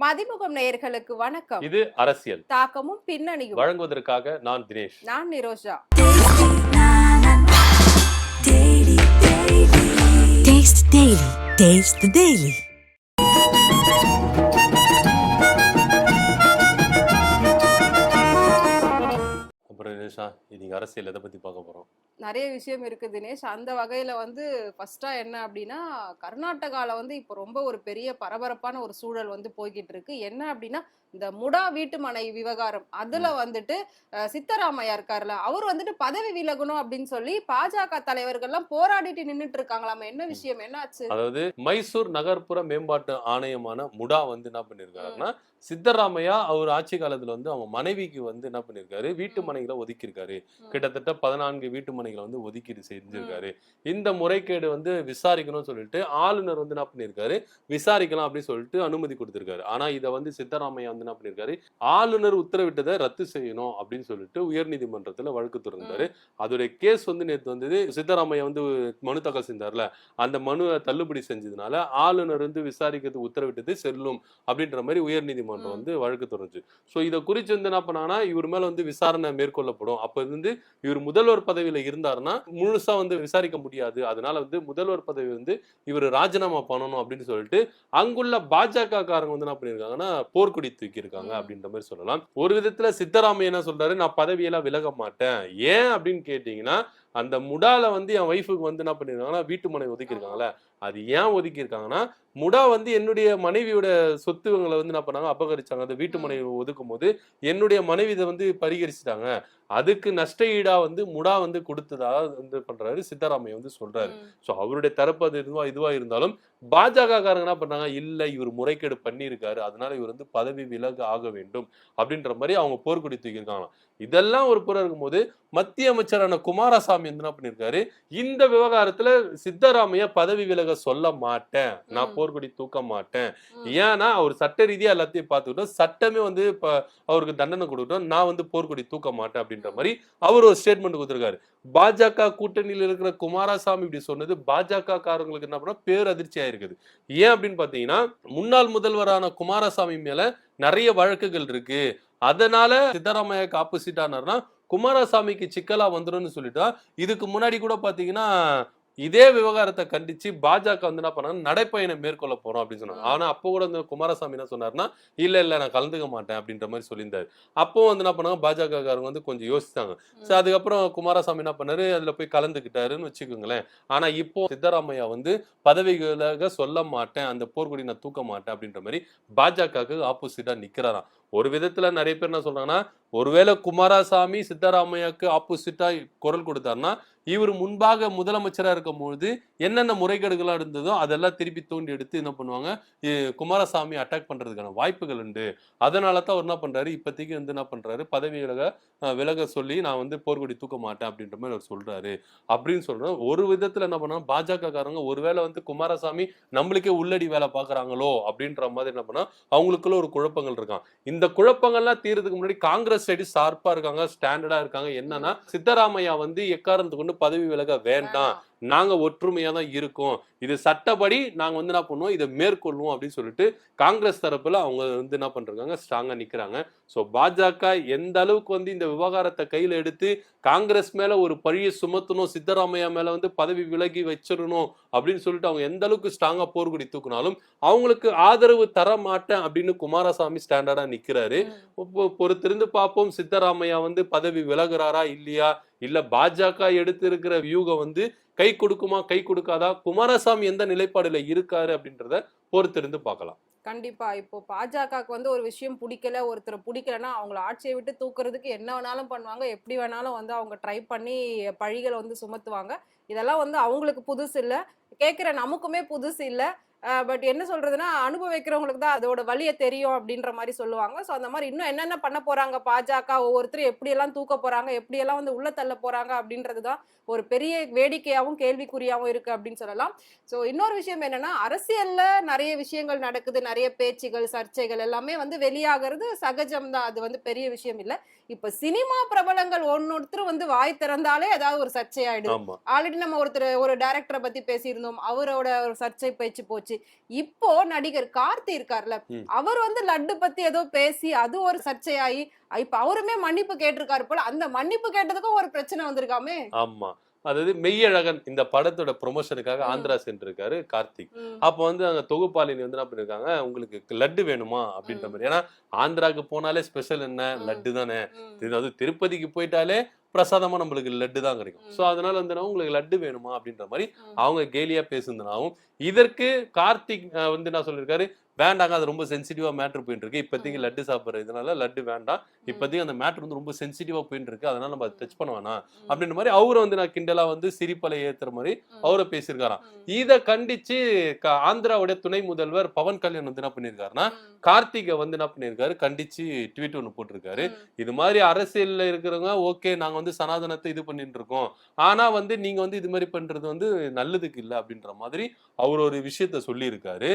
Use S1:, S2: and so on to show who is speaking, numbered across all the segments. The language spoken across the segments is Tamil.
S1: மதிமுகம் நேயர்களுக்கு வணக்கம்.
S2: இது அரசியல்
S1: தாக்கமும் பின்னணியும்
S2: வழங்குவதற்காக நான் தினேஷ்.
S1: நான் Nirosha.
S3: Taste Daily. Taste the Daily.
S2: அப்புறம் தினேஷா, இன்னைக்கு அரசியல் எதை பத்தி பார்க்க போறோம்?
S1: நிறைய விஷயம் இருக்கு தினேஷ். அந்த வகையில ஃபர்ஸ்டா என்ன அப்படின்னா, கர்நாடகால இப்போ ரொம்ப ஒரு பெரிய பரபரப்பான ஒரு சூழல் போய்கிட்டு இருக்கு. என்ன அப்படின்னா, இந்த முடா வீட்டு மனை விவகாரம் அதுல சித்தராமையா இருக்காருல்ல, அவர் பதவி விலகணும் அப்படின்னு சொல்லி பாஜக தலைவர்கள்லாம் போராடிட்டு நின்னுட்டு இருக்காங்களாமா. என்ன விஷயம், என்ன ஆச்சு?
S2: அதாவது மைசூர் நகர்ப்புற மேம்பாட்டு ஆணையமான முடா என்ன பண்ணிருக்காருன்னா, சித்தராமையா அவர் ஆட்சி காலத்துல அவங்க மனைவிக்கு என்ன பண்ணிருக்காரு, வீட்டு மனைகளை ஒதுக்கி இருக்காரு. கிட்டத்தட்ட 14 வீட்டு மனைகளை ஒதுக்கீடு செஞ்சிருக்காரு. இந்த முறைகேடு விசாரிக்கணும்னு சொல்லிட்டு ஆளுநர் என்ன பண்ணிருக்காரு, விசாரிக்கலாம் அப்படின்னு சொல்லிட்டு அனுமதி கொடுத்திருக்காரு. ஆனா இதை சித்தராமையா என்ன பண்ணிருக்காரு, ஆளுநர் உத்தரவிட்டதை ரத்து செய்யணும் அப்படின்னு சொல்லிட்டு உயர் நீதிமன்றத்துல வழக்கு தொடர்ந்தாரு. அதோட கேஸ் நேற்று வந்தது. சித்தராமையா மனு தாக்கல் செஞ்சார்ல, அந்த மனுவை தள்ளுபடி செஞ்சதுனால ஆளுநர் விசாரிக்கிறது உத்தரவிட்டது செல்லும் அப்படின்ற மாதிரி உயர் நீதிமன்றம் வழக்கு தொடர்ந்து. சோ இதை குறிச்சு என்ன பண்ணாங்கன்னா, இவர் மேல விசாரணை மேற்கொள்ளப்படும். அப்ப இவர் முதல்வர் பதவியில இருந்தாருன்னா முழுசா விசாரிக்க முடியாது. அதனால முதல்வர் பதவி இவர் ராஜினாமா பண்ணணும் அப்படின்னு சொல்லிட்டு அங்குள்ள பாஜக காரங்க என்ன பண்ணிருக்காங்கன்னா, போர்க்கொடி தூக்கி இருக்காங்க அப்படின்ற மாதிரி சொல்லலாம். ஒரு விதத்துல சித்தராமையா என்ன சொல்றாரு, நான் பதவியெல்லாம் விலக மாட்டேன். ஏன் அப்படின்னு கேட்டீங்கன்னா, அந்த முடால என் ஒய்ஃபுக்கு என்ன பண்ணிருக்காங்கன்னா, வீட்டு மனை ஒதுக்கி இருக்காங்கல்ல, அது ஏன் ஒதுக்கி இருக்காங்கன்னா, முடா என்னுடைய மனைவியோட சொத்துவங்களை என்ன பண்ணாங்க, அபகரிச்சாங்க. அந்த வீட்டு மனைவி ஒதுக்கும் போது என்னுடைய மனைவி இதை பரிகரிச்சுட்டாங்க. அதுக்கு நஷ்ட ஈடா முடா கொடுத்ததாக பண்றாரு சித்தராமையா சொல்றாரு. சோ அவருடைய தரப்பு அது இதுவா இருந்தாலும் பாஜக காரங்க என்ன பண்றாங்க, இல்ல இவர் முறைகேடு பண்ணியிருக்காரு, அதனால இவர் பதவி விலக ஆக வேண்டும் அப்படின்ற மாதிரி அவங்க போர்க்கொடி தூக்கியிருக்காங்க. இதெல்லாம் ஒரு புறம் இருக்கும்போது மத்திய அமைச்சரான குமாரசாமி என்ன பண்ணிருக்காரு, இந்த விவகாரத்துல சித்தராமையா பதவி விலக சொல்ல மாட்டேன், நான் போர்க்கொடி தூக்க மாட்டேன். ஏன்னா அவர் சட்ட ரீதியா எல்லாத்தையும் பார்த்துக்கிட்டோம், சட்டமே இப்ப அவருக்கு தண்டனை கொடுக்கட்டும், நான் போர்க்கொடி தூக்க மாட்டேன் அப்படின்ற மாதிரி அவர் ஒரு ஸ்டேட்மெண்ட் கொடுத்திருக்காரு. பாஜக கூட்டணியில் இருக்கிற குமாரசாமி இப்படி சொன்னது பாஜக காரங்களுக்கு என்ன பண்ணா பேரதிர்ச்சி ஆயிருக்குது. ஏன் அப்படின்னு பாத்தீங்கன்னா, முன்னாள் முதல்வரான குமாரசாமி மேல நிறைய வழக்குகள் இருக்கு. அதனால சித்தராமையாக்கு ஆப்போசிட்டானார்னா குமாரசாமிக்கு சிக்கலா வந்துடும் சொல்லிட்டா. இதுக்கு முன்னாடி கூட பாத்தீங்கன்னா, இதே விவகாரத்தை கண்டிச்சு பாஜக என்ன பண்ணாங்க, நடைப்பயணம் மேற்கொள்ள போறோம் அப்படின்னு சொன்னாங்க. ஆனா அப்போ கூட குமாரசாமி என்ன சொன்னாருன்னா, இல்ல நான் கலந்துக்க மாட்டேன் அப்படின்ற மாதிரி சொல்லியிருந்தாரு. அப்போ என்ன பண்ணாங்க, பாஜக காரங்க கொஞ்சம் யோசிச்சாங்க. சோ அதுக்கப்புறம் குமாரசாமி என்ன பண்ணாரு, அதுல போய் கலந்துக்கிட்டாருன்னு வச்சுக்கோங்களேன். ஆனா இப்போ சித்தராமையா பதவிகளாக சொல்ல மாட்டேன், அந்த போர்க்கொடி நான் தூக்க மாட்டேன் அப்படின்ற மாதிரி பாஜகவுக்கு ஆப்போசிட்டா நிக்கிறாராம். ஒரு விதத்துல நிறைய பேர் என்ன சொல்றாங்கன்னா, ஒருவேளை குமாரசாமி சித்தராமையாக்கு ஆப்போசிட்டா குரல் கொடுத்தாருன்னா, இவர் முன்பாக முதலமைச்சரா இருக்கும் பொழுது என்னென்ன முறைகேடுகளா இருந்ததோ அதெல்லாம் திருப்பி தோண்டி எடுத்து என்ன பண்ணுவாங்க, குமாரசாமி அட்டாக் பண்றதுக்கான வாய்ப்புகள் உண்டு. அதனால தான் அவர் என்ன பண்றாரு, இப்போதைக்கு என்ன பண்றாரு, பதவி விலக சொல்லி நான் போர்க்கொடி தூக்க மாட்டேன் அப்படின்ற மாதிரி அவர் சொல்றாரு அப்படின்னு சொல்றோம். ஒரு விதத்துல என்ன பண்ணா, பாஜக காரங்க ஒருவேளை குமாரசாமி நம்மளுக்கே உள்ளடி வேலை பாக்குறாங்களோ அப்படின்ற மாதிரி என்ன பண்ணா, அவங்களுக்குள்ள ஒரு குழப்பங்கள் இருக்கான். இந்த குழப்பங்கள்லாம் தீர்றதுக்கு முன்னாடி காங்கிரஸ் சைடு ஷார்ப்பா இருக்காங்க, ஸ்டாண்டர்டா இருக்காங்க. என்னன்னா, சித்தராமையா எக்காரணத்துக்கு கொண்டு பதவி விலக வேண்டாம், நாங்க ஒற்றுமையா தான் இருக்கோம், இது சட்டப்படி நாங்க என்ன பண்ணுவோம், இதை மேற்கொள்வோம் அப்படின்னு சொல்லிட்டு காங்கிரஸ் தரப்புல அவங்க என்ன பண்றாங்க, ஸ்ட்ராங்கா நிக்கிறாங்க. சோ பாஜக எந்த அளவுக்கு இந்த விவகாரத்தை கையில எடுத்து காங்கிரஸ் மேல ஒரு பழியை சுமத்தணும், சித்தராமையா மேல பதவி விலகி வச்சிடணும் அப்படின்னு சொல்லிட்டு அவங்க எந்த அளவுக்கு ஸ்ட்ராங்கா போர்க்கொடி தூக்கினாலும் அவங்களுக்கு ஆதரவு தர மாட்டேன் அப்படின்னு குமாரசாமி ஸ்டாண்டர்டா நிக்கிறாரு. பொறுத்திருந்து பார்ப்போம், சித்தராமையா பதவி விலகுறாரா இல்லையா, இல்ல பாஜக எடுத்து இருக்கிற வியூகம் கை கொடுக்குமா கை கொடுக்காதா, குமாரசாமி எந்த நிலைப்பாடுல இருக்காரு அப்படின்றத பொறுத்திருந்து பார்க்கலாம்.
S1: கண்டிப்பா. இப்போ பாஜகவுக்கு ஒரு விஷயம் பிடிக்கல, ஒருத்தர் பிடிக்கலன்னா அவங்கள ஆட்சியை விட்டு தூக்குறதுக்கு என்ன வேணாலும் பண்ணுவாங்க, எப்படி வேணாலும் அவங்க ட்ரை பண்ணி பழிகளை சுமத்துவாங்க. இதெல்லாம் அவங்களுக்கு புதுசு இல்ல, கேட்கிற நமக்குமே புதுசு இல்ல. பட் என்ன சொல்றதுன்னா, அனுபவிக்கிறவங்களுக்கு தான் அதோட வலிய தெரியும் அப்படின்ற மாதிரி சொல்லுவாங்க. ஸோ அந்த மாதிரி இன்னும் என்னென்ன பண்ண போறாங்க பாஜக, ஒவ்வொருத்தரும் எப்படியெல்லாம் தூக்க போறாங்க, எப்படியெல்லாம் உள்ள தள்ள போறாங்க அப்படின்றது தான் ஒரு பெரிய வேடிக்கையாவும் கேள்விக்குறியாவும் இருக்கு அப்படின்னு சொல்லலாம். ஸோ இன்னொரு விஷயம் என்னன்னா, அரசியல்ல நிறைய விஷயங்கள் நடக்குது, நிறைய பேச்சுகள், சர்ச்சைகள் எல்லாமே வெளியாகிறது சகஜம் தான், அது பெரிய விஷயம் இல்ல. இப்ப சினிமா பிரபலங்கள் ஒன்னொருத்தர் வாய் திறந்தாலே ஏதாவது ஒரு சர்ச்சை ஆயிடுது. ஆல்ரெடி நம்ம ஒரு டைரக்டரை பத்தி பேசியிருந்தோம், அவரோட ஒரு சர்ச்சை பேச்சு போச்சு. ஆச்சு. இப்போ நடிகர் கார்த்தி இருக்கார்ல,
S2: ம்.
S1: அவர் வந்து லட்டு பத்தி ஏதோ பேசி அது ஒரு சர்ச்சையாயி, இப்ப அவருமே மன்னிப்பு கேட்டிருக்காரு போல. அந்த மன்னிப்பு கேட்டதுக்கும் ஒரு பிரச்சனை வந்திருக்காமே.
S2: ஆமா. அதாவது மெய்யழகன் இந்த படத்தோட ப்ரொமோஷனுக்காக
S1: ம்.
S2: ஆந்திரா சென்றிருக்காரு கார்த்திக்.
S1: ம்.
S2: அப்போ வந்து அங்க தொகுப்பாளினி வந்து என்ன பண்ணிருக்காங்க, உங்களுக்கு லட்டு வேணுமா அப்படின்ற
S1: ம்.
S2: மாதிரி. ஏன்னா ஆந்திராக்கு போனாலே ஸ்பெஷல் என்ன
S1: ம்.
S2: லட்டு தானே.
S1: ம்.
S2: அதாவது திருப்பதிக்கு போயிட்டாலே பிரசாதமா நம்மளுக்கு லட்டு தான் கிடைக்கும். ஸோ
S1: ம்.
S2: அதனால வந்து உங்களுக்கு லட்டு வேணுமா அப்படின்ற மாதிரி
S1: ம்.
S2: அவங்க கேலியா பேசுனதுனாவும், இதற்கு கார்த்திக் வந்து என்ன சொல்லியிருக்காரு, வேண்டாங்க அது ரொம்ப சென்சிட்டிவா மேட்டர் போயிட்டு இருக்கு. இப்போதைக்கு
S1: ம்.
S2: லட்டு சாப்பிடுற இதனால லட்டு வேண்டாம்.
S1: ம்.
S2: இப்போதைக்கு அந்த மேட்டர் வந்து ரொம்ப சென்சிட்டிவா போயிட்டு இருக்கு. அதனால நம்ம அதை டச் பண்ண வேணாம்.
S1: ம்.
S2: அப்படின்ற மாதிரி அவரை வந்து நான் கிண்டலா வந்து சிரிப்பலை ஏத்துற மாதிரி
S1: ம்.
S2: அவரை பேசியிருக்காராம்.
S1: ம்.
S2: இத கண்டிச்சு ஆந்திராவுடைய துணை முதல்வர் பவன் கல்யாண் வந்து என்ன பண்ணியிருக்காருன்னா,
S1: ம்.
S2: கார்த்திகை வந்து என்ன பண்ணியிருக்காரு, கண்டிச்சு ட்வீட் ஒண்ணு போட்டிருக்காரு.
S1: ம்.
S2: இது மாதிரி அரசியல்ல இருக்கிறவங்க ஓகே நாங்க வந்து சனாதனத்தை இது பண்ணிட்டு இருக்கோம். ஆனா வந்து நீங்க வந்து இது மாதிரி பண்றது வந்து நல்லதுக்கு இல்ல அப்படின்ற மாதிரி அவர் ஒரு விஷயத்த சொல்லியிருக்காரு.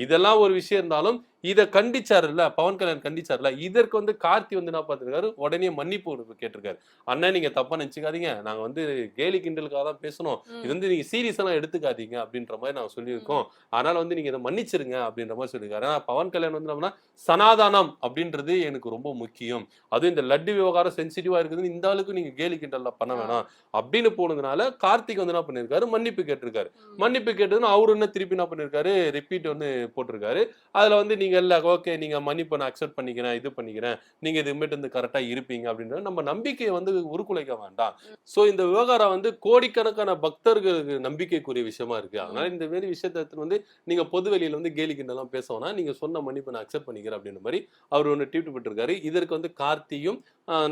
S2: இதெல்லாம் ஒரு விஷயம் இருந்தாலும் இத கண்டிச்சாருல்ல பவன் கல்யாண் கண்டிச்சாருல்ல, இதற்கு வந்து கார்த்தி வந்து என்ன பார்த்திருக்காரு, உடனே மன்னிப்பு கேட்டிருக்காரு. அண்ணன் நீங்க தப்பா நினைச்சுக்காதீங்க. நாங்க வந்து கேலி கிண்டலுக்காக தான் பேசணும். இது
S1: ம்.
S2: வந்து நீங்க சீரியஸா எல்லாம் எடுத்துக்காதீங்க அப்படின்ற மாதிரி நாங்க சொல்லியிருக்கோம்.
S1: ம்.
S2: அதனால வந்து நீங்க இதை மன்னிச்சிருங்க அப்படின்ற மாதிரி சொல்லியிருக்காரு. ஆனா பவன் கல்யாண் வந்து என்னன்னா, சனாதனம் அப்படின்றது எனக்கு ரொம்ப முக்கியம். அதுவும் இந்த லட்டு விவகாரம் சென்சிட்டிவா இருக்குதுன்னு இந்த ஆளுக்கு நீங்க கேலி கிண்டல்லாம் பண்ண
S1: ஆ.
S2: வேணாம் அப்படின்னு போனதுனால கார்த்திக் வந்து என்ன பண்ணிருக்காரு, மன்னிப்பு கேட்டிருக்காரு.
S1: ம்.
S2: மன்னிப்பு கேட்டதுன்னு அவரு என்ன திருப்பி என்ன பண்ணிருக்காரு, ரிப்பீட் வந்து போட்டிருக்காரு. அதுல வந்து நீங்க இல்ல ஓகே நீங்க மன்னிப்பை நான் அக்செப்ட் பண்ணிக்கிறேன், இது பண்ணிக்கிறேன். நீங்க இதுமேட்டு வந்து கரெக்டா இருப்பீங்க அப்படின்ற நம்ம நம்பிக்கையை வந்து உருக்குலைக்க வேண்டாம். சோ இந்த விவகாரம் வந்து கோடிக்கணக்கான பக்தர்களுக்கு நம்பிக்கைக்குரிய விஷயமா இருக்கு. அதனால
S1: ம்.
S2: இந்த மாதிரி விஷயத்தை எடுத்துட்டு வந்து நீங்க பொது வெளியில வந்து கேலி கிண்டலாம் பேச வேணாம். நீங்க சொன்ன மன்னிப்பை நான் அக்செப்ட் பண்ணிக்கிறேன் அப்படின்ற மாதிரி அவர் ஒன்று ட்வீட் போட்டிருக்காரு. இதற்கு வந்து கார்த்தியும்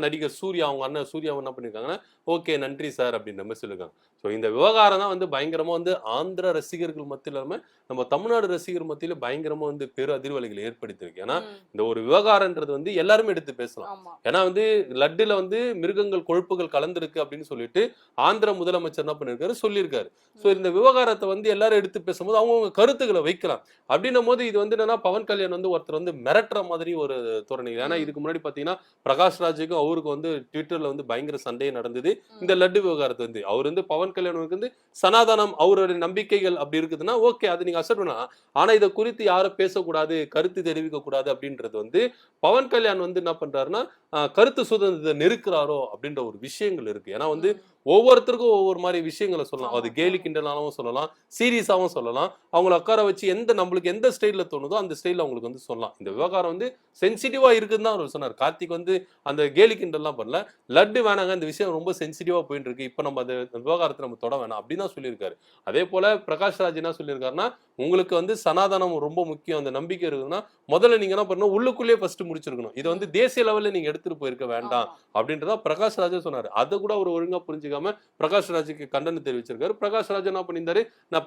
S2: நடிகர் சூர்யா அவங்க அண்ணன் சூர்யாவும் என்ன பண்ணிருக்காங்கன்னா, ஓகே நன்றி சார் அப்படின்ற மாதிரி சொல்லிருக்காங்க. ஸோ இந்த விவகாரம் தான் வந்து பயங்கரமா வந்து ஆந்திர ரசிகர்கள் மத்தியில இல்லாம நம்ம தமிழ்நாடு ரசிகர் மத்தியில பயங்கரமா வந்து பெரு அதிர்வலைகளை ஏற்படுத்தியிருக்கு. ஏன்னா
S1: ம்.
S2: இந்த ஒரு விவகாரம்ன்றது வந்து எல்லாருமே எடுத்து பேசலாம்.
S1: ஆமா.
S2: ஏன்னா வந்து லட்டுல வந்து மிருகங்கள் கொழுப்புகள் கலந்திருக்கு அப்படின்னு சொல்லிட்டு ஆந்திர முதலமைச்சர் என்ன பண்ணிருக்காரு சொல்லியிருக்காரு. ஸோ இந்த விவகாரத்தை வந்து எல்லாரும் எடுத்து பேசும்போது அவங்கவுங்க கருத்துக்களை வைக்கலாம். அப்படின்னும் போது இது வந்து என்னன்னா பவன் கல்யாண் வந்து ஒருத்தர் வந்து மிரட்டுற மாதிரி ஒரு தோரணை. ஏன்னா
S1: ம்.
S2: இதுக்கு முன்னாடி பாத்தீங்கன்னா பிரகாஷ் ராஜுக்கும் அவருக்கு வந்து ட்விட்டர்ல வந்து பயங்கர சண்டையே நடந்தது. இந்த
S1: ம்.
S2: லட்டு விவகாரத்தை வந்து அவர் வந்து பவன் கல்யாணுக்கு வந்து சனாதனம் அவருடைய நம்பிக்கைகள் அப்படி இருக்குதுன்னா ஓகே அது நீங்க அக்செப்ட் பண்ணலாம். ஆனா இதை குறித்து யாரும் பேசக்கூடாது கருத்து தெரிவிக்க கூடாது அப்படின்றது வந்து பவன் கல்யாண் வந்து என்ன பண்றாருன்னா கருத்து சுதந்திரத்தை நெருக்கிறாரோ அப்படின்ற ஒரு விஷயங்கள் இருக்கு. ஏன்னா வந்து
S1: ம்.
S2: ஒவ்வொருத்தருக்கும் ஒவ்வொரு மாதிரி விஷயங்களை சொல்லலாம். அது
S1: ஆமா.
S2: கேலி
S1: ஆமா.
S2: கிண்டலாவும் சொல்லலாம், சீரியஸாவும் சொல்லலாம். அவங்கள உட்கார வச்சு நம்மளுக்கு எந்த ஸ்டைல்ல தோணுதோ அந்த ஸ்டைல்ல அவங்களுக்கு வந்து சொல்லலாம். இந்த
S1: ம்.
S2: விவகாரம் வந்து சென்சிட்டிவா இருக்குன்னு தான் அவர் சொன்னார். கார்த்திக் வந்து அந்த கேலி கிண்டல்லாம் பண்ணல. லட்டு வேணாங்க இந்த விஷயம் ரொம்ப சென்சிட்டிவா போயிட்டு இருக்கு. இப்ப நம்ம அந்த விவகாரத்தை நம்ம தொட வேணாம் அப்படின்னு தான் சொல்லியிருக்காரு. அதே போல பிரகாஷ் ராஜ் என்ன சொல்லியிருக்காருன்னா, உங்களுக்கு வந்து சனாதனம் ரொம்ப முக்கியம். அந்த நம்பிக்கை இருக்குதுன்னா முதல்ல நீங்க என்ன பண்ணணும் உள்ளுக்குள்ளேயே ஃபர்ஸ்ட் முடிச்சிருக்கணும். இதை வந்து
S1: ம்.
S2: தேசிய லெவல்ல நீங்க எடுத்துட்டு போயிருக்க வேண்டாம்
S1: ஆமா.
S2: அப்படின்றத பிரகாஷ் ராஜே சொன்னாரு. அதை கூட அவர் ஒழுங்கா புரிஞ்சுக்காம பிரகாஷ் ராஜுக்கு கண்டனம் தெரிவிச்சிருக்காரு. பிரகாஷ் ராஜ் என்ன பண்ணியிருந்தாரு, நான்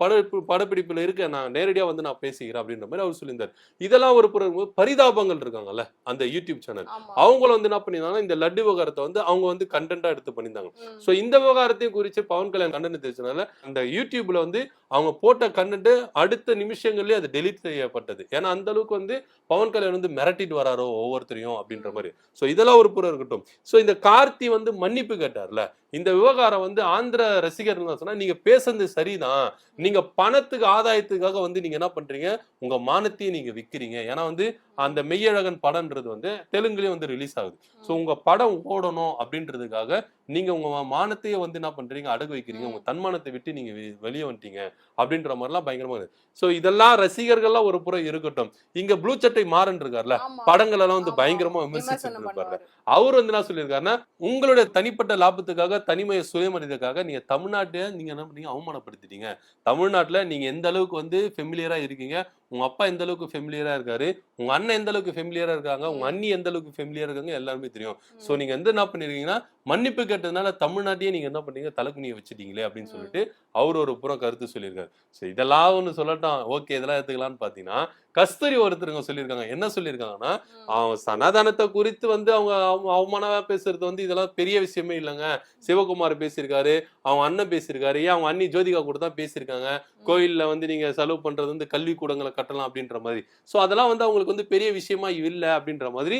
S2: படப்பிடிப்புல இருக்கேன், நான் நேரடியா வந்து நான் பேசிக்கிறேன் அப்படின்ற மாதிரி அவர் சொல்லியிருந்தாரு. இதெல்லாம் ஒரு புறம் பரிதாபங்கள் இருக்காங்கல்ல அந்த யூடியூப் சேனல்,
S1: ஆமா.
S2: அவங்கள வந்து என்ன பண்ணியிருந்தாங்க இந்த லட்டு விவகாரத்தை வந்து அவங்க வந்து கண்டென்ட்டா எடுத்து பண்ணியிருந்தாங்க.
S1: ம்.
S2: சோ இந்த விவகாரத்தையும் குறித்து பவன் கல்யாண் கண்டனம் தெரிவிச்சனால அந்த யூடியூப்ல வந்து அவங்க போட்ட கண்டென்ட் அடுத்த நிமிஷங்கள்லயே அது டெலீட் செய்யப்பட்டது. ஏன்னா அந்த அளவுக்கு வந்து பவன் கல்யாண் வந்து மிரட்டிட்டு வராரோ ஒவ்வொருத்தரையும் அப்படின்ற மாதிரி. சோ இதெல்லாம் ஒரு புறம் இருக்கட்டும். சோ இந்த கார்த்தி வந்து மன்னிப்பு கேட்டார்ல, இந்த விவகாரம் வந்து ஆந்திர ரசிகர்கள் சொன்னா நீங்க பேசுறது சரிதான். நீங்க பணத்துக்கு ஆதாயத்துக்காக வந்து நீங்க என்ன பண்றீங்க, உங்க மானத்தையே நீங்க விக்கிறீங்க. ஏன்னா வந்து அந்த மெய்யழகன் படம்ன்றது வந்து தெலுங்குலயும் வந்து ரிலீஸ் ஆகுது. சோ உங்க படம் ஓடணும் அப்படின்றதுக்காக நீங்க உங்க மானத்தையே வந்து என்ன பண்றீங்க அடகு வைக்கிறீங்க. உங்க தன்மானத்தை விட்டு நீங்க வெளியே வந்துட்டீங்க அப்படின்ற மாதிரிலாம் பயங்கரமா இருக்கு. சோ இதெல்லாம் ரசிகர்கள்லாம் ஒரு புறம் இருக்கட்டும். இங்க ப்ளூ சட்டை மாறன் இருக்கார்ல,
S1: ஆமா.
S2: படங்கள் எல்லாம் வந்து
S1: ஆமா.
S2: பயங்கரமா விமர்சிச்சுட்டு
S1: விமர்சனம்
S2: இருப்பாரு.
S1: பண்ணுவாரு.
S2: அவர் வந்து என்ன சொல்லியிருக்காருன்னா, உங்களுடைய தனிப்பட்ட லாபத்துக்காக தனிமையை சுயமரியாதைக்காக நீங்க தமிழ்நாட்டை நீங்க என்ன பண்ணீங்க அவமானப்படுத்திட்டீங்க. தமிழ்நாட்டுல நீங்க எந்த அளவுக்கு வந்து ஃபெமிலியரா இருக்கீங்க, உங்க அப்பா எந்த அளவுக்கு ஃபெமிலியரா இருக்காரு, உங்க அண்ணன் எந்த அளவுக்கு ஃபெமிலியரா இருக்காங்க, உங்க
S1: ம்.
S2: அண்ணி எந்த அளவுக்கு ஃபெமிலியரா இருக்காங்க எல்லாருமே தெரியும். சோ
S1: ம்.
S2: நீங்க வந்து என்ன பண்ணிருக்கீங்கன்னா மன்னிப்பு கேட்டதுனால தமிழ்நாட்டையே நீங்க என்ன பண்ணீங்க தலைக்குனிய வச்சுட்டீங்களே அப்படின்னு
S1: ம்.
S2: சொல்லிட்டு அவர் ஒரு புறம் கருத்து சொல்லியிருக்காரு. சோ இதெல்லாம் ஒண்ணு சொல்லட்டும் ஓகே இதெல்லாம் எடுத்துக்கலாம்னு பாத்தீங்கன்னா கஸ்தூரி ஒருத்தருங்க சொல்லியிருக்காங்க. என்ன சொல்லியிருக்காங்கன்னா,
S1: ம்.
S2: அவன் சனாதனத்தை குறித்து வந்து அவங்க அவமானமா பேசுறது வந்து இதெல்லாம் பெரிய விஷயமே இல்லைங்க. சிவகுமார் பேசியிருக்காரு, அவங்க அண்ணன் பேசியிருக்காரு, ஏன் அவங்க அண்ணி ஜோதிகா கூட தான் பேசியிருக்காங்க. கோயில்ல வந்து நீங்க செலவு பண்றது வந்து கல்வி கூடங்களை கட்டலாம் அப்படின்ற மாதிரி. சோ அதெல்லாம் வந்து அவங்களுக்கு வந்து பெரிய விஷயமா இல்ல அப்படின்ற மாதிரி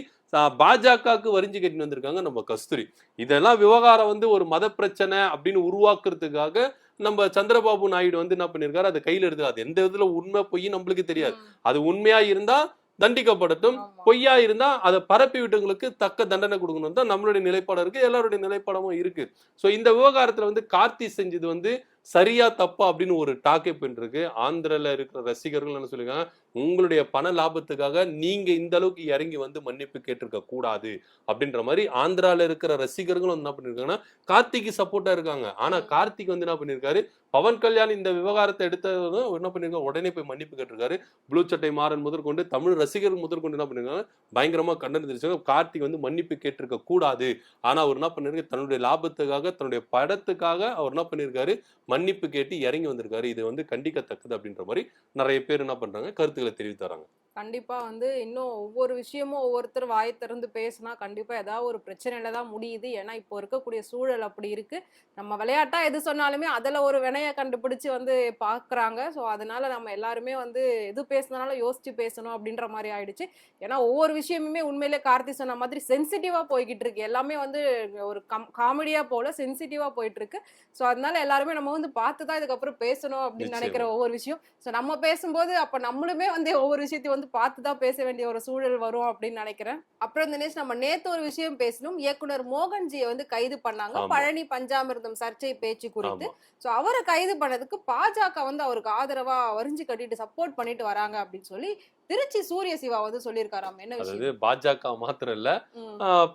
S2: பாஜகவுக்கு வரிஞ்சு கட்டின்னு வந்திருக்காங்க நம்ம கஸ்தூரி. இதெல்லாம் விவகாரம் வந்து ஒரு மத பிரச்சனை அப்படின்னு உருவாக்குறதுக்காக நம்ம சந்திரபாபு நாயுடு வந்து என்ன பண்ணிருக்காரு, அதை கையில எடுத்து அது எந்த விதத்துல உண்மை பொய் நம்மளுக்கு தெரியாது. அது உண்மையா இருந்தா தண்டிக்கப்படட்டும், பொய்யா இருந்தா அதை பரப்பி விட்டவங்களுக்கு தக்க தண்டனை கொடுக்கணும் தான் நம்மளுடைய நிலைப்பாடு இருக்கு, எல்லாருடைய நிலைப்பாடமும் இருக்கு. சோ இந்த விவகாரத்துல வந்து கார்த்தி செஞ்சது வந்து சரியா தப்பா அப்படின்னு ஒரு டாக்கே போயிட்டு இருக்கு. ஆந்திரால இருக்கிற ரசிகர்கள் என்ன சொல்லிருக்காங்க, உங்களுடைய பண லாபத்துக்காக நீங்க இந்த அளவுக்கு இறங்கி வந்து மன்னிப்பு கேட்டிருக்க கூடாது அப்படின்ற மாதிரி ஆந்திரால இருக்கிற ரசிகர்களும் என்ன பண்ணிருக்காங்கன்னா கார்த்திக்கு சப்போர்ட்டா இருக்காங்க. ஆனா கார்த்திக் வந்து என்ன பண்ணிருக்காரு, பவன் கல்யாண் இந்த விவகாரத்தை எடுத்ததும் என்ன பண்ணிருக்காரு, உடனே போய் மன்னிப்பு கேட்டிருக்காரு. ப்ளூ சட்டை மாறன் முதற்கொண்டு தமிழ் ரசிகர்கள் முதற்கொண்டு என்ன பண்ணிருக்காங்க, பயங்கரமா கண்டனம் தெரிவிச்சாங்க. கார்த்திக் வந்து மன்னிப்பு கேட்டிருக்க கூடாது. ஆனா அவர் என்ன பண்ணிருக்காரு, தன்னுடைய லாபத்துக்காக தன்னுடைய படத்துக்காக அவர் என்ன பண்ணிருக்காரு, மன்னிப்பு கேட்டு இறங்கி வந்திருக்காரு. இது வந்து கண்டிக்கத்தக்கது அப்படின்ற மாதிரி நிறைய பேர் என்ன பண்றாங்க, கருத்துக்களை தெரிவித்து வராங்க.
S1: கண்டிப்பா வந்து இன்னும் ஒவ்வொரு விஷயமும் ஒவ்வொருத்தர் வாய் திறந்து பேசினா கண்டிப்பா ஏதாவது ஒரு பிரச்சனையில தான் முடியுது. ஏன்னா இப்போ இருக்கக்கூடிய சூழல் அப்படி இருக்கு. நம்ம விளையாட்டா எது சொன்னாலுமே அதுல ஒரு வினைய கண்டுபிடிச்சு வந்து பாக்குறாங்க. ஸோ அதனால நம்ம எல்லாருமே வந்து எது பேசினாலும் யோசிச்சு பேசணும் அப்படின்ற மாதிரி ஆயிடுச்சு. ஏன்னா ஒவ்வொரு விஷயமுமே உண்மையிலே கார்த்தி சொன்ன மாதிரி சென்சிட்டிவா போய்கிட்டு இருக்கு. எல்லாமே வந்து ஒரு காமெடியா போல சென்சிட்டிவா போயிட்டு இருக்கு. ஸோ அதனால எல்லாருமே நம்ம வந்து பார்த்து தான் இதுக்கப்புறம் பேசணும் அப்படின்னு நினைக்கிற ஒவ்வொரு விஷயம். ஸோ நம்ம பேசும்போது அப்ப நம்மளுமே வந்து ஒவ்வொரு விஷயத்தையும் வந்து பார்த்து தான் பேச வேண்டிய ஒரு சூழல் வரும் அப்படின்னு நினைக்கிறேன். அப்புறம் தினேஷ், நம்ம நேத்து ஒரு விஷயம் பேசணும். இயக்குனர் மோகன்ஜியை வந்து கைது பண்ணாங்க பழனி பஞ்சாமிர்தம் சர்ச்சை பேச்சு குறித்து. சோ அவரை கைது பண்ணதுக்கு பாஜக வந்து அவருக்கு ஆதரவா வரிஞ்சு கட்டிட்டு சப்போர்ட் பண்ணிட்டு வராங்க அப்படின்னு சொல்லி திருச்சி சூரிய சிவா வந்து சொல்லியிருக்காராம். என்ன விஷயம்?
S2: அதாவது பாஜக மாத்திரம் இல்ல,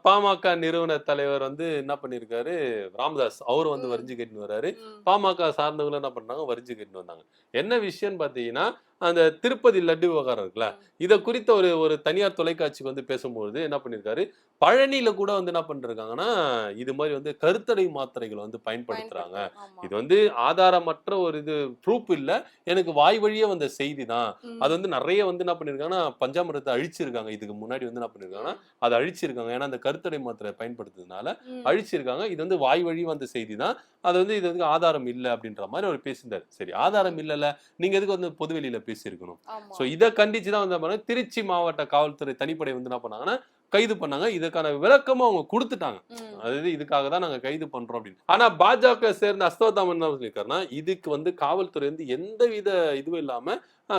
S2: பாமக நிறுவன தலைவர் வந்து என்ன பண்ணிருக்காரு, ராமதாஸ் அவர் வந்து வரிஞ்சு கட்டின்னு வர்றாரு. பாமக சார்ந்தவங்க என்ன பண்றாங்க, வரிஞ்சு கட்டின்னு வந்தாங்க. என்ன விஷயம்னு பாத்தீங்கன்னா, அந்த திருப்பதி லட்டு விவகாரம் இருக்குல்ல, இத குறித்த ஒரு தனியார் தொலைக்காட்சிக்கு வந்து பேசும்போது என்ன பண்ணிருக்காரு, பழனியில கூட வந்து என்ன பண்ணிருக்காங்கன்னா, இது மாதிரி வந்து கருத்தடை மாத்திரைகள் வந்து பயன்படுத்துறாங்க. இது வந்து ஆதாரமற்ற ஒரு இது ப்ரூஃப் இல்ல, எனக்கு வாய் வழியே வந்த செய்தி தான். அது வந்து நிறைய வந்து என்ன பண்ணிருக்காங்கன்னா பஞ்சாமிரத்தை அழிச்சிருக்காங்க. இதுக்கு முன்னாடி வந்து என்ன பண்ணிருக்காங்கன்னா அதை அழிச்சிருக்காங்க. ஏன்னா அந்த கருத்தடை மாத்திரை பயன்படுத்துறதுனால அழிச்சிருக்காங்க. இது வந்து வாய் வழி வந்த செய்தி தான். அது வந்து இது வந்து ஆதாரம் இல்லை அப்படின்ற மாதிரி அவர் பேசியிருந்தார். சரி, ஆதாரம் இல்லைல்ல, நீங்க எதுக்கு வந்து பொதுவெளியில பேசியிருக்கணும். சோ இதை கண்டிச்சுதான் வந்து திருச்சி மாவட்ட காவல்துறை தனிப்படை வந்து என்ன பண்ணாங்கன்னா கைது பண்ணாங்க. இதுக்கான விளக்கமும் அவங்க கொடுத்துட்டாங்க. அதாவது இதுக்காக தான் நாங்க கைது பண்றோம் அப்படின்னு. ஆனா பாஜக சேர்ந்த அஸ்வத்தாமன் என்ன சொல்லியிருக்காருன்னா, இதுக்கு வந்து காவல்துறை வந்து எந்தவித இதுவும் இல்லாம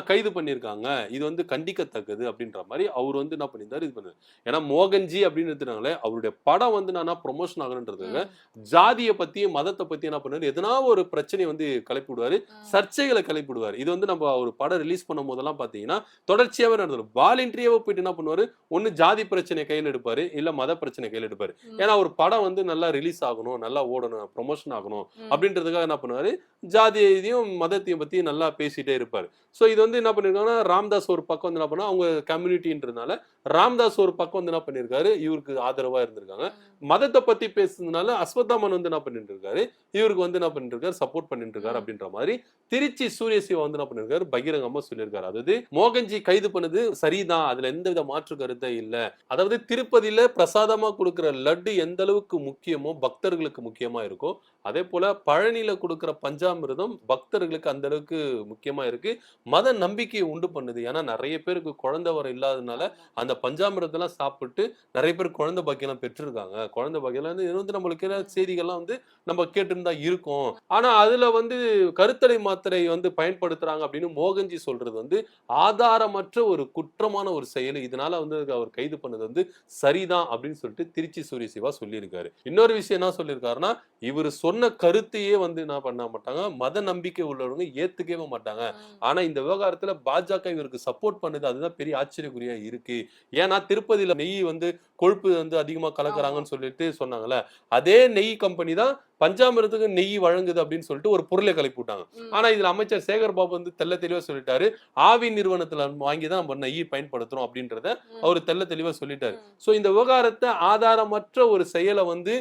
S2: கைது பண்ணியிருக்காங்க, இது வந்து கண்டிக்கத்தக்கது அப்படின்ற மாதிரி அவர் வந்து என்ன பண்ணியிருந்தாரு, இது பண்ணாரு. ஏன்னா மோகன்ஜி அப்படின்னு எடுத்துனாங்களே, அவருடைய படம் வந்து நான் ப்ரொமோஷன் ஆகணுன்றதுக்கு ஜாதியை பத்தி மதத்தை பத்தி என்ன பண்ணாரு, எதனா ஒரு பிரச்சனையை வந்து கிளப்பி விடுவாரு, சர்ச்சைகளை கிளப்பி விடுவாரு. இது வந்து நம்ம ஒரு படம் ரிலீஸ் பண்ணும் போதெல்லாம் பாத்தீங்கன்னா தொடர்ச்சியாவே நடந்தது. வாலண்டரியாவே போயிட்டு என்ன பண்ணுவாரு, ஒண்ணு ஜாதி பிரச்சனை கையில் எடுப்பாரு, இல்ல மத பிரச்சனை கையில் எடுப்பாரு. ஏன்னா ஒரு படம் வந்து நல்லா ரிலீஸ் ஆகணும், நல்லா ஓடணும், ப்ரொமோஷன் ஆகணும் அப்படின்றதுக்காக என்ன பண்ணுவாரு, ஜாதியையும் மதத்தையும் பத்தி நல்லா பேசிட்டே இருப்பாரு. சோ இது வந்து என்ன பண்ணிருக்காங்கன்னா, ராம்தாஸ் ஒரு பக்கம் வந்து என்ன பண்ணா, அவங்க கம்யூனிட்டின்றதுனால ராம்தாஸ் ஒரு பக்கம் வந்து என்ன பண்ணிருக்காரு, இவருக்கு ஆதரவா இருந்திருக்காங்க. மதத்தை பத்தி பேசுறதுனால அஸ்வத்தாமன் வந்து என்ன பண்ணிட்டு இருக்காரு, இவருக்கு வந்து என்ன பண்ணிட்டு இருக்காரு, சப்போர்ட் பண்ணிட்டு இருக்காரு அப்படின்ற மாதிரி திருச்சி சூரிய சிவா வந்து என்ன பண்ணிருக்காரு, பகிரங்கமா சொல்லியிருக்காரு. அதாவது மோகன்ஜி கைது பண்ணது சரிதான், அதுல எந்தவித மாற்று கருத்தே இல்ல. அதாவது திருப்பதியில பிரசாதமா கொடுக்கிற லட்டு எந்த அளவுக்கு முக்கியமோ பக்தர்களுக்கு முக்கியமா இருக்கோ, அதே போல பழனியில கொடுக்கிற பஞ்சாமிர்தம் பக்தர்களுக்கு அந்த அளவுக்கு முக்கியமா இருக்கு. மத நம்பிக்கையை உண்டு பண்ணுது. ஏன்னா நிறைய பேருக்கு குழந்தை வர இல்லாதனால அந்த பஞ்சாமிரத்தெல்லாம் சாப்பிட்டு நிறைய பேர் குழந்தை பாக்கியெல்லாம் பெற்றிருக்காங்க. குழந்தை பாக்கியெல்லாம் வந்து நம்மளுக்கு செய்திகள்லாம் வந்து நம்ம கேட்டுன்னு தான் இருக்கோம். ஆனா அதுல வந்து கருத்தடை மாத்திரை வந்து பயன்படுத்துறாங்க அப்படின்னு மோகன்ஜி சொல்றது வந்து ஆதாரமற்ற ஒரு குற்றமான ஒரு செயல். இதனால வந்து அவர் கைது பண்ணது வந்து சரிதான் அப்படின்னு சொல்லிட்டு திருச்சி சூரிய சிவா சொல்லியிருக்காரு. இன்னொரு விஷயம் என்ன சொல்லியிருக்காருன்னா, இவர் சொன்ன கருத்தையே வந்து என்ன பண்ண மாட்டாங்க, மத நம்பிக்கை உள்ளவங்க ஏத்துக்கவே மாட்டாங்க. ஆனா இந்த விவகாரத்துல பாஜக இவருக்கு சப்போர்ட் பண்ணுது, அதுதான் பெரிய ஆச்சரியக்குறியா இருக்கு. ஏன்னா திருப்பதியில நெய் வந்து கொழுப்பு வந்து அதிகமா கலக்குறாங்கன்னு சொல்லிட்டு சொன்னாங்கல்ல, அதே நெய் கம்பெனி தான் பஞ்சாமிரத்துக்கு நெய் வழங்குது அப்படின்னு சொல்லிட்டு ஒரு பொருளை கிளப்பி விட்டாங்க. ஆனா இதுல அமைச்சர் சேகர் பாபு வந்து தெல்ல தெளிவா சொல்லிட்டாரு, ஆவி நிறுவனத்துல வாங்கிதான் நம்ம நெய் பயன்படுத்துறோம் அப்படின்றத அவர் தெல்ல தெளிவா சொல்லிட்டாரு. சோ இந்த விவகாரத்தை ஆதாரமற்ற ஒரு செயலை வந்து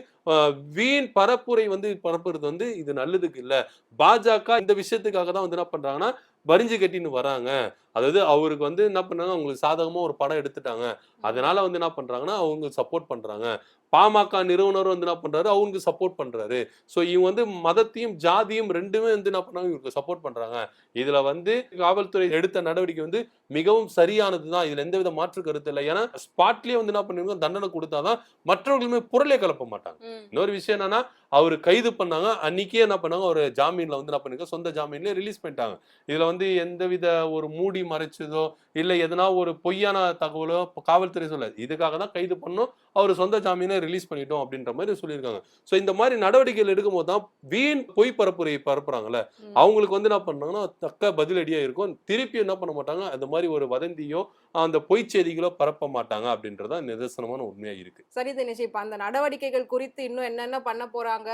S2: வீண் பரப்புரை வந்து பரப்புறது வந்து இது நல்லதுக்கு இல்ல. பாஜக இந்த விஷயத்துக்காக தான் வந்து என்ன பண்றாங்கன்னா வரிஞ்சு கட்டின்னு வராங்க. அதாவது அவருக்கு வந்து என்ன பண்ணாங்க, அவங்களுக்கு சாதகமா ஒரு படம் எடுத்துட்டாங்க, அதனால வந்து என்ன பண்றாங்கன்னா அவங்க சப்போர்ட் பண்றாங்க. பாமக நிறுவனர் வந்து என்ன பண்றாரு, அவங்களுக்கு சப்போர்ட் பண்றாரு. சோ இவங்க வந்து மதத்தையும் ஜாதியும் ரெண்டுமே வந்து என்ன பண்ணாங்க, இவருக்கு சப்போர்ட் பண்றாங்க. இதுல வந்து காவல்துறை எடுத்த நடவடிக்கை வந்து மிகவும் சரியானதுதான். இதுல எந்தவித மாற்று கருத்து இல்லை. ஏன்னா ஸ்பாட்லயே வந்து என்ன பண்ணிருக்கோம், தண்டனை கொடுத்தாதான் மற்றவர்களுமே புரளே கலப்ப மாட்டாங்க. இன்னொரு விஷயம் என்னன்னா, அவரு கைது பண்ணாங்க, அன்னைக்கே என்ன பண்ணாங்க, ஒரு ஜாமீன்ல வந்து என்ன பண்ணிருக்க, சொந்த ஜாமீன்ல ரிலீஸ் பண்ணிட்டாங்க. இதுல வந்து எந்தவித ஒரு மூடி மறைச்சதோ இல்ல எதனா ஒரு பொய்யான தகவலோ காவல்துறை சொல்ல, இதுக்காக தான் கைது பண்ணோம், அவர் சொந்த ஜாமீனை ரிலீஸ் பண்ணிட்டோம் அப்படின்ற மாதிரி சொல்லியிருக்காங்க. சோ இந்த மாதிரி நடவடிக்கைகள் எடுக்கும்போது தான் வீண் பொய் பரப்புரை பரப்புறாங்கல்ல, அவங்களுக்கு வந்து என்ன பண்றாங்கன்னா தக்க பதிலடியா இருக்கும். திருப்பி என்ன பண்ண மாட்டாங்க, அந்த மாதிரி ஒரு வதந்தியோ அந்த பொய் செய்திகளோ பரப்ப மாட்டாங்க அப்படின்றதா நிதர்சனமான உண்மையா இருக்கு.
S1: சரி தினேஷ், இப்ப அந்த நடவடிக்கைகள் குறித்து இன்னும் என்னென்ன பண்ண போறாங்க?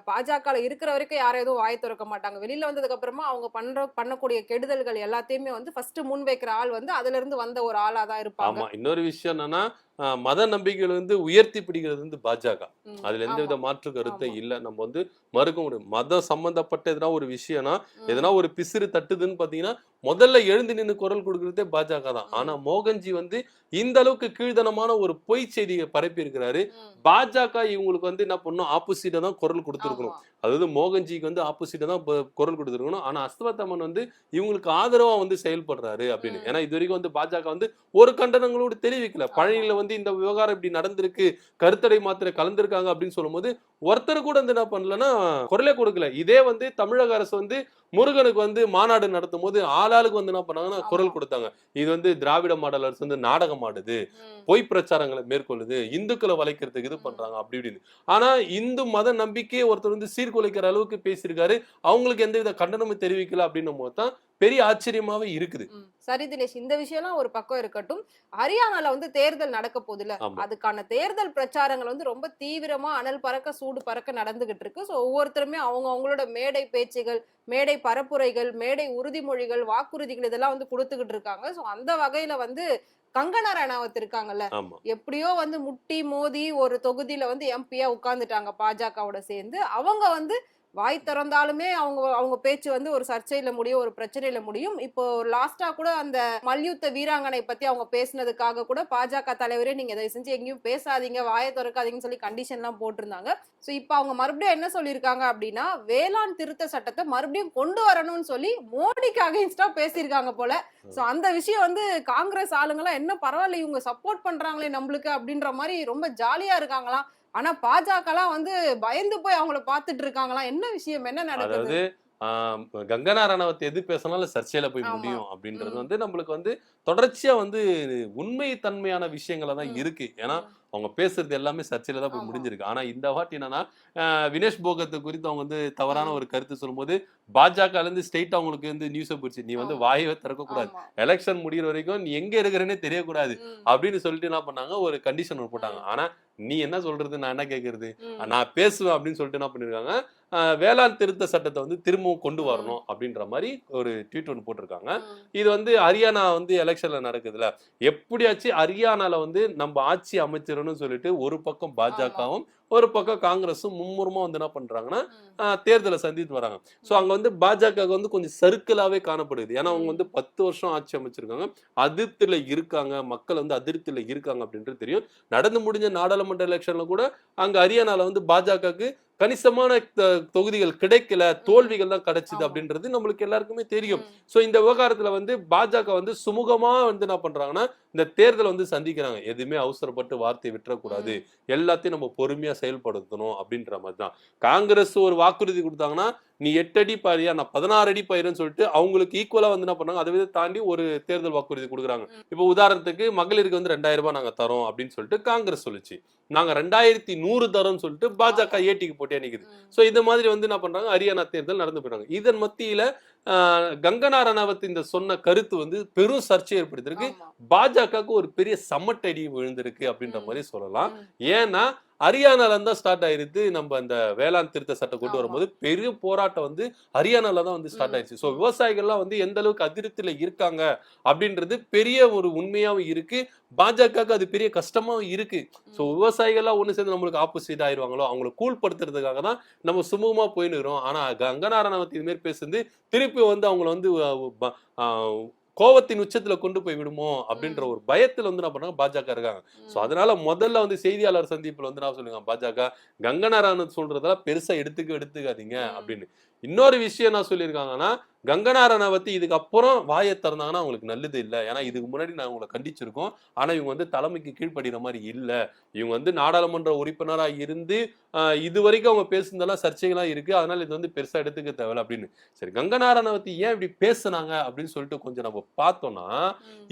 S1: பாஜக இருக்கிற வரைக்கும் யாரும் எதுவும் வாய் திறக்க மாட்டாங்க. வெளியில வந்ததுக்கு அப்புறமா அவங்க பண்ணக்கூடிய கெடுதல்கள் எல்லாத்தையுமே வந்து ஃபர்ஸ்ட் முன் வைக்கிற ஆள் வந்து அதுல இருந்து வந்த ஒரு ஆளா தான் இருப்பாங்க.
S2: ஆமா. இன்னொரு விஷயம் என்னன்னா, மத நம்பிக்கைகளை வந்து உயர்த்தி பிடிக்கிறது வந்து பாஜக. அதுல எந்தவித
S1: ஆமா
S2: மாற்று கருத்தே
S1: ஆமா.
S2: இல்ல. நம்ம வந்து மறுக்க முடியும். மதம் சம்பந்தப்பட்ட எதனா ஒரு விஷயம்னா, எதனா ஒரு பிசிறு தட்டுதுன்னு பாத்தீங்கன்னா, முதல்ல எழுந்து நின்னு குரல் கொடுக்கிறதே பாஜக தான். ஆனா மோகன்ஜி வந்து இந்த அளவுக்கு கீழ்த்தனமான ஒரு பொய் செய்தியை பரப்பி இருக்கிறாரு. பாஜக இவங்களுக்கு வந்து என்ன பண்ணணும், ஆப்போசிட்டா தான் குரல் கொடுத்திருக்கணும்.
S1: ஆமா.
S2: அதாவது மோகன்ஜிக்கு வந்து ஆப்போசிட்டா தான் குரல் கொடுத்திருக்கணும். ஆனா அஸ்வத் அமன் வந்து இவங்களுக்கு ஆதரவா வந்து செயல்படுறாரு அப்படின்னு. ஏன்னா இது வரைக்கும் வந்து பாஜக வந்து ஒரு கண்டனங்களோடு தெரிவிக்கல. பழனியில வந்து இந்த விவகாரம் இப்படி நடந்திருக்கு, கருத்தடை மாத்திரை கலந்திருக்காங்க அப்படின்னு சொல்லும்போது ஒருத்தர் கூட வந்து என்ன பண்ணலன்னா குரலே கொடுக்கல. இதே வந்து தமிழக அரசு வந்து முருகனுக்கு வந்து மாநாடு நடத்தும் போது ஆளாளுக்கு வந்து என்ன பண்ணாங்கன்னா குரல் கொடுத்தாங்க. இது வந்து திராவிட மாடல் அரசு வந்து நாடகம் ஆடுது, பொய் பிரச்சாரங்களை மேற்கொள்ளுது, இந்துக்களை வளைக்கிறதுக்கு இது பண்றாங்க அப்படி இப்படின்னு. ஆனா இந்து மத நம்பிக்கையை ஒருத்தர் வந்து சீர்குலைக்கிற அளவுக்கு பேசியிருக்காரு. அவங்களுக்கு எந்தவித கண்டனமும் தெரிவிக்கல அப்படின்னும் போதுதான் பெரிய ஆச்சரியமாவே இருக்குது.
S1: சரி தினேஷ், இந்த விஷயம்லாம் ஒரு பக்கம் இருக்கட்டும். ஹரியானால வந்து தேர்தல் நடக்க போகுதுல,
S2: ஆமா.
S1: அதுக்கான தேர்தல் பிரச்சாரங்கள் வந்து ரொம்ப தீவிரமா அனல் பறக்க சூடு பறக்க நடந்துகிட்டு இருக்கு. சோ ஒவ்வொருத்தருமே அவங்க அவங்களோட மேடை பேச்சுகள், மேடை பரப்புரைகள், மேடை உறுதிமொழிகள், வாக்குறுதிகள் இதெல்லாம் வந்து கொடுத்துக்கிட்டு இருக்காங்க. சோ அந்த வகையில வந்து கங்கனா ரணாவத் இருக்காங்கல்ல,
S2: ஆமா.
S1: எப்படியோ வந்து முட்டி மோதி ஒரு தொகுதியில வந்து எம்பியா உட்கார்ந்துட்டாங்க பாஜகவோட சேர்ந்து. அவங்க வந்து வாய் திறந்தாலுமே அவங்க அவங்க பேச்சு வந்து ஒரு சர்ச்சையில முடியும், ஒரு பிரச்சனையில முடியும். இப்போ லாஸ்டா கூட அந்த மல்யுத்த வீராங்கனை பத்தி அவங்க பேசினதுக்காக கூட பாஜக தலைவரே நீங்க தயவு செஞ்சு எங்கேயும் பேசாதீங்க, வாயை திறக்காதீங்கன்னு சொல்லி கண்டிஷன் எல்லாம் போட்டிருந்தாங்க. சோ இப்போ அவங்க மறுபடியும் என்ன சொல்லியிருக்காங்க அப்படின்னா, வேளாண் திருத்த சட்டத்தை மறுபடியும் கொண்டு வரணும்னு சொல்லி மோடிக்கு அகைன்ஸ்டா பேசியிருக்காங்க போல. சோ அந்த விஷயம் வந்து காங்கிரஸ் ஆளுங்கெல்லாம் என்ன பரவாயில்ல இவங்க சப்போர்ட் பண்றாங்களே நம்மளுக்கு அப்படின்ற மாதிரி ரொம்ப ஜாலியா இருக்காங்களாம். ஆனா பாஜகலாம் வந்து பயந்து போய் அவங்கள பாத்துட்டு இருக்காங்களாம். என்ன விஷயம், என்ன நடக்குது?
S2: அதாவது கங்கனா ரணவத் எது பேசினாலும் சர்ச்சையில போய்
S1: ஆமா.
S2: முடியும் அப்படின்றது
S1: ம்.
S2: வந்து நம்மளுக்கு வந்து தொடர்ச்சியா வந்து உண்மை தன்மையான விஷயங்கள தான்
S1: ம்.
S2: இருக்கு. ஏன்னா
S1: ம்.
S2: அவங்க பேசுறது எல்லாமே சர்ச்சையில தான் போய்
S1: ஆமா.
S2: முடிஞ்சிருக்கு. ஆனா இந்த வாட்டி என்னன்னா வினேஷ் போகத் குறித்து அவங்க வந்து தவறான
S1: ம்.
S2: ஒரு கருத்து சொல்லும்போது பாஜகல இருந்து ஸ்ட்ரெயிட்டா அவங்களுக்கு வந்து நியூஸை போச்சு, நீ வந்து
S1: ஆமா.
S2: வாயவே திறக்க கூடாது,
S1: ஆமா.
S2: எலெக்ஷன் முடிகிற வரைக்கும் நீ எங்க இருக்கிறேன்னே தெரியக்கூடாது
S1: ம்.
S2: அப்படின்னு சொல்லிட்டு என்ன பண்ணாங்க, ஒரு கண்டிஷன் போட்டாங்க.
S1: ம்.
S2: ஆனா நீ என்ன சொல்றது, நான் என்ன கேட்கறது,
S1: ம்.
S2: நான் பேசுவேன் அப்படின்னு சொல்லிட்டு என்ன பண்ணிருக்காங்க, வேளாண் திருத்த சட்டத்தை வந்து திரும்பவும் கொண்டு
S1: ம்.
S2: வரணும் அப்படின்ற மாதிரி ஒரு ட்வீட் ஒன்று போட்டிருக்காங்க.
S1: ம்.
S2: இது வந்து ஹரியானா வந்து எலெக்ஷன்ல நடக்குதுல, எப்படியாச்சும் ஹரியானால வந்து நம்ம ஆட்சி அமைச்சிடணும்னு சொல்லிட்டு ஒரு பக்கம்
S1: ஆமா.
S2: பாஜகவும் ஒரு பக்கம் காங்கிரஸும் மும்முரமா வந்து என்ன பண்றாங்கன்னா
S1: ம்.
S2: தேர்தலை சந்தித்து வராங்க. சோ அங்க வந்து பாஜக வந்து கொஞ்சம் சர்க்கிளாவே காணப்படுது. ஏன்னா அவங்க வந்து 10 வருஷம் ஆட்சி அமைச்சிருக்காங்க, அதிருப்தியில இருக்காங்க, மக்கள் வந்து அதிருப்தியில இருக்காங்க அப்படின்றது தெரியும். நடந்து முடிஞ்ச நாடாளுமன்ற எலெக்ஷன்ல கூட அங்க ஹரியானால வந்து பாஜகவுக்கு கணிசமான தொகுதிகள் கிடைக்கல, தோல்விகள் தான் கிடைச்சது
S1: ஆமா.
S2: அப்படின்றது நம்மளுக்கு எல்லாருக்குமே தெரியும்.
S1: ம்.
S2: சோ இந்த விவகாரத்துல வந்து பாஜக வந்து சுமூகமா வந்து என்ன பண்றாங்கன்னா இந்த தேர்தலை வந்து சந்திக்கிறாங்க. எதுவுமே அவசரப்பட்டு வார்த்தையை விட்டுறக்கூடாது,
S1: ம்.
S2: எல்லாத்தையும் நம்ம பொறுமையா செயல்படுத்தணும் அப்படின்ற மாதிரி தான். காங்கிரஸ் ஒரு வாக்குறுதி கொடுத்தாங்கன்னா, நீ 8 அடி பாரியா, நான் 16 அடி பாயிரன்னு சொல்லிட்டு அவங்களுக்கு ஈக்குவலா வந்து என்ன பண்ணாங்க, அதை தாண்டி ஒரு தேர்தல் வாக்குறுதி கொடுக்குறாங்க.
S1: ம்.
S2: இப்போ உதாரணத்துக்கு மகளிருக்கு வந்து 2000 ரூபாய் நாங்க தரோம் அப்படின்னு சொல்லிட்டு காங்கிரஸ் சொல்லுச்சு. நாங்க 2100 தரோம்னு சொல்லிட்டு பாஜக
S1: ஆமா.
S2: ஏட்டிக்கு போட்டியா நிக்குது.
S1: ம்.
S2: சோ இந்த மாதிரி வந்து என்ன பண்றாங்க, ஹரியானா தேர்தல் நடந்து போயிறாங்க. இதன் மத்தியில கங்கனா ரணாவத் இந்த சொன்ன கருத்து வந்து பெரும் சர்ச்சை ஏற்படுத்திருக்கு.
S1: ஆமா.
S2: பாஜகவுக்கு ஒரு பெரிய சமட்டடி விழுந்திருக்கு அப்படின்ற
S1: ம்.
S2: மாதிரி சொல்லலாம்.
S1: ம்.
S2: ஏன்னா ஹரியானால தான் ஸ்டார்ட் ஆயிருது. நம்ம அந்த வேளாண் திருத்த சட்டம் கொண்டு
S1: ஆமா.
S2: வரும்போது பெரிய போராட்டம் வந்து ஹரியானால தான் வந்து ஸ்டார்ட்
S1: ம்.
S2: ஆயிடுச்சு. சோ
S1: ம்.
S2: விவசாயிகள்லாம் வந்து எந்த அளவுக்கு அதிருப்தியில இருக்காங்க அப்படின்றது பெரிய ஒரு உண்மையாவும் இருக்கு. பாஜகவுக்கு அது பெரிய கஷ்டமாவும் இருக்கு. சோ
S1: ம்.
S2: விவசாயிகள்லாம் ஒண்ணு சேர்ந்து நம்மளுக்கு ஆப்போசிட் ஆயிருவாங்களோ, அவங்கள கூல்படுத்துறதுக்காக தான் நம்ம சுமூகமா போயின்னு இருக்கிறோம். ஆனா கங்கனா ரணாவத் இது மாதிரி பேசுறது திருப்பி வந்து அவங்கள வந்து கோவத்தின் உச்சத்துல கொண்டு போய் விடுமோ அப்படின்ற ஒரு பயத்துல வந்து என்ன பண்ணாங்க பாஜக இருக்காங்க. சோ அதனால முதல்ல வந்து செய்தியாளர் சந்திப்புல வந்து நான் சொல்லுங்க பாஜக கங்கனா ரனாவத் சொல்றதெல்லாம் பெருசா எடுத்துக்காதீங்க அப்படின்னு. இன்னொரு விஷயம் நான் சொல்லியிருக்காங்கன்னா, கங்கனா ரனாவத் இதுக்கப்புறம் வாயை திறந்தாங்கன்னா அவங்களுக்கு நல்லது இல்லை. ஏன்னா இதுக்கு முன்னாடி நான் உங்களை கண்டிச்சிருக்கோம். ஆனா இவங்க வந்து தலைமைக்கு கீழ்ப்படுகிற மாதிரி இல்லை. இவங்க வந்து நாடாளுமன்ற உறுப்பினரா இருந்து இது வரைக்கும் அவங்க பேசுனதெல்லாம் சர்ச்சைகளா இருக்கு. அதனால இது வந்து பெருசா எடுத்துக்க தேவையில்ல அப்படின்னு. சரி, கங்கனா ரனாவத் ஏன் இப்படி பேசுனாங்க அப்படின்னு சொல்லிட்டு கொஞ்சம் நம்ம பார்த்தோம்னா,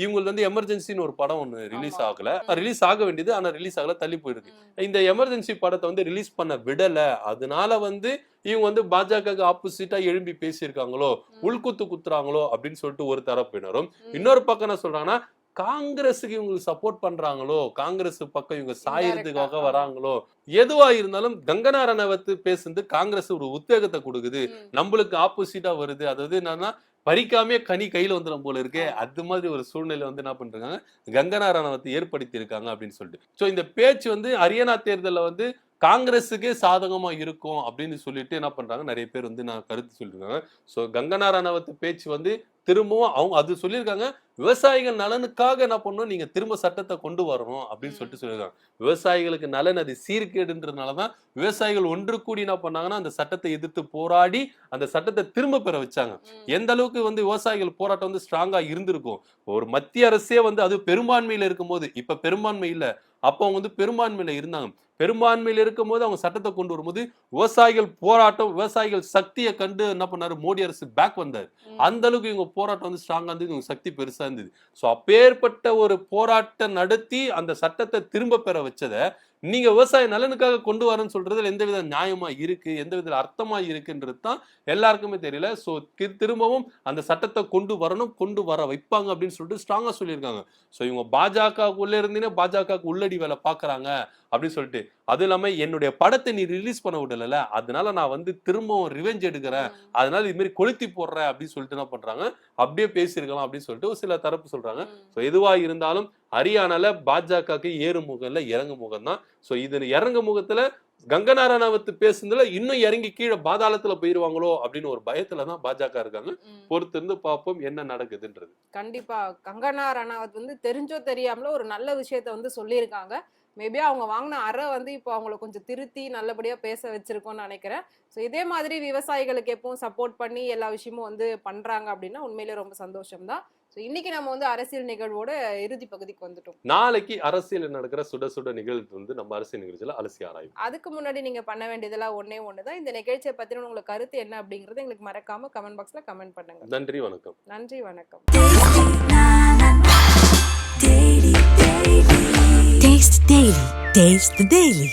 S2: இவங்களுக்கு வந்து எமர்ஜென்சின்னு ஒரு படம் ஒண்ணு ரிலீஸ் ஆகல. ரிலீஸ் ஆக வேண்டியது, ஆனா ரிலீஸ் ஆகல, தள்ளி போயிருக்கு. இந்த எமர்ஜென்சி படத்தை வந்து ரிலீஸ் பண்ண விடல. அதனால வந்து இவங்க வந்து பாஜகவுக்கு ஆப்போசிட்டா எழும்பி பேசியிருக்காங்களோ, உள்குத்து குத்துறாங்களோ அப்படின்னு சொல்லிட்டு ஒரு தரப்பினரும், இன்னொரு பக்கம் என்ன சொல்றாங்கன்னா காங்கிரஸுக்கு இவங்களுக்கு சப்போர்ட் பண்றாங்களோ, காங்கிரஸ் பக்கம் இவங்க சாயறதுக்காக வராங்களோ, எதுவா இருந்தாலும் கங்கனா ரனாவத் பேசுறது காங்கிரஸ் ஒரு உத்வேகத்தை கொடுக்குது, நம்மளுக்கு ஆப்போசிட்டா வருது. அதாவது என்னன்னா பறிக்காமே கனி கையில வந்துடும் போல இருக்கே, அது மாதிரி ஒரு சூழ்நிலை வந்து என்ன பண்றாங்க கங்கனா ரனாவத் ஏற்படுத்தி இருக்காங்க அப்படின்னு சொல்லிட்டு. சோ இந்த பேச்சு வந்து ஹரியானா தேர்தலில் வந்து காங்கிரஸுக்கே சாதகமா இருக்கும் அப்படின்னு சொல்லிட்டு என்ன பண்றாங்க நிறைய பேர் வந்து நான் கருத்து சொல்லிருக்காங்க. சோ கங்கனா ரனாவத் பேச்சு வந்து திரும்பவும் அவங்க அது சொல்லியிருக்காங்க, விவசாயிகள் நலனுக்காக என்ன பண்ணணும், நீங்க திரும்ப சட்டத்தை கொண்டு வரணும் அப்படின்னு சொல்லிட்டு சொல்லியிருக்காங்க. விவசாயிகளுக்கு நலன் அது சீர்கேடுன்றதுனாலதான் விவசாயிகள் ஒன்று கூடி என்ன பண்ணாங்கன்னா அந்த சட்டத்தை எதிர்த்து போராடி அந்த சட்டத்தை திரும்ப பெற வச்சாங்க. எந்த அளவுக்கு வந்து விவசாயிகள் போராட்டம் வந்து ஸ்ட்ராங்கா இருந்திருக்கும். ஒரு மத்திய அரசே வந்து அது பெரும்பான்மையில இருக்கும்போது, இப்ப பெரும்பான்மை இல்ல, அப்போ அவங்க வந்து பெரும்பான்மையில இருந்தாங்க. பெரும்பான்மையில இருக்கும் போது அவங்க சட்டத்தை கொண்டு வரும்போது விவசாயிகள் போராட்டம், விவசாயிகள் சக்தியை கண்டு என்ன பண்ணாரு மோடி அரசு பேக் வந்தாரு. அந்த அளவுக்கு இவங்க போராட்டம் வந்து ஸ்ட்ராங்கா இருந்தது, இவங்க சக்தி பெருசா இருந்தது. சோ அப்பேற்பட்ட ஒரு போராட்டம் நடத்தி அந்த சட்டத்தை திரும்ப பெற வச்சத நீங்க விவசாய நலனுக்காக கொண்டு வரேன்னு சொல்றதுல எந்தவித நியாயமா இருக்கு, எந்த வித அர்த்தமா இருக்குன்றது தான் எல்லாருக்குமே தெரியல. சோ திரும்பவும் அந்த சட்டத்தை கொண்டு வரணும், கொண்டு வர வைப்பாங்க அப்படின்னு சொல்லிட்டு ஸ்ட்ராங்கா சொல்லியிருக்காங்க. சோ இவங்க பாஜகவுக்குள்ள இருந்தே பாஜகவுக்கு உள்ளடி வேலை பாக்குறாங்க அப்படின்னு சொல்லிட்டு, அது இல்லாம என்னுடைய படத்தை நீ ரிலீஸ் பண்ண விடல, அதனால நான் வந்து திரும்பவும் ரிவெஞ்ச் எடுக்கிறேன், அதனால இது மாதிரி கொளுத்தி போடுறேன் அப்படின்னு சொல்லிட்டு என்ன பண்றாங்க அப்படியே பேசியிருக்கலாம் அப்படின்னு சொல்லிட்டு ஒரு சில தரப்பு சொல்றாங்க. சோ எதுவா இருந்தாலும் ஹரியானால பாஜகவுக்கு ஏறு முகம் இல்ல, இறங்கு முகம் தான். சோ இது இறங்கு முகத்துல கங்கனா ரனாவத் பேசுனதுல இன்னும் இறங்கி கீழே பாதாளத்துல போயிருவாங்களோ அப்படின்னு ஒரு பயத்துலதான் பாஜக இருக்காங்க. பொறுத்து இருந்து பார்ப்போம் என்ன நடக்குதுன்றது.
S1: கண்டிப்பா கங்கனா ரனாவத் வந்து தெரிஞ்சோ தெரியாமலோ ஒரு நல்ல விஷயத்த வந்து சொல்லியிருக்காங்க. மேபி அவங்க வாங்கின அறை வந்து இப்போ அவங்கள கொஞ்சம் திருத்தி நல்லபடியா பேச வச்சிருக்கோம்னு நினைக்கிறேன். ஸோ இதே மாதிரி விவசாயிகளுக்கு எப்பவும் சப்போர்ட் பண்ணி எல்லா விஷயமும் வந்து பண்றாங்க அப்படின்னா உண்மையிலே ரொம்ப சந்தோஷம் தான். ஸோ இன்னைக்கு நம்ம வந்து அரசியல் நிகழ்வோட இறுதி பகுதிக்கு வந்துட்டோம்.
S2: நாளைக்கு அரசியல் நடக்கிற சுட சுட நிகழ்வு வந்து நம்ம அரசியல் நிகழ்ச்சியில அலசி ஆராயும்.
S1: அதுக்கு முன்னாடி நீங்க பண்ண வேண்டியதெல்லாம் ஒண்ணுதான். இந்த நிகழ்ச்சியை பத்தின உங்களுக்கு கருத்து என்ன அப்படிங்கறது எங்களுக்கு மறக்காம கமெண்ட் பாக்ஸ்ல கமெண்ட் பண்ணுங்க.
S2: நன்றி, வணக்கம்.
S1: நன்றி, வணக்கம்.
S3: Taste the Daily. Taste the Daily.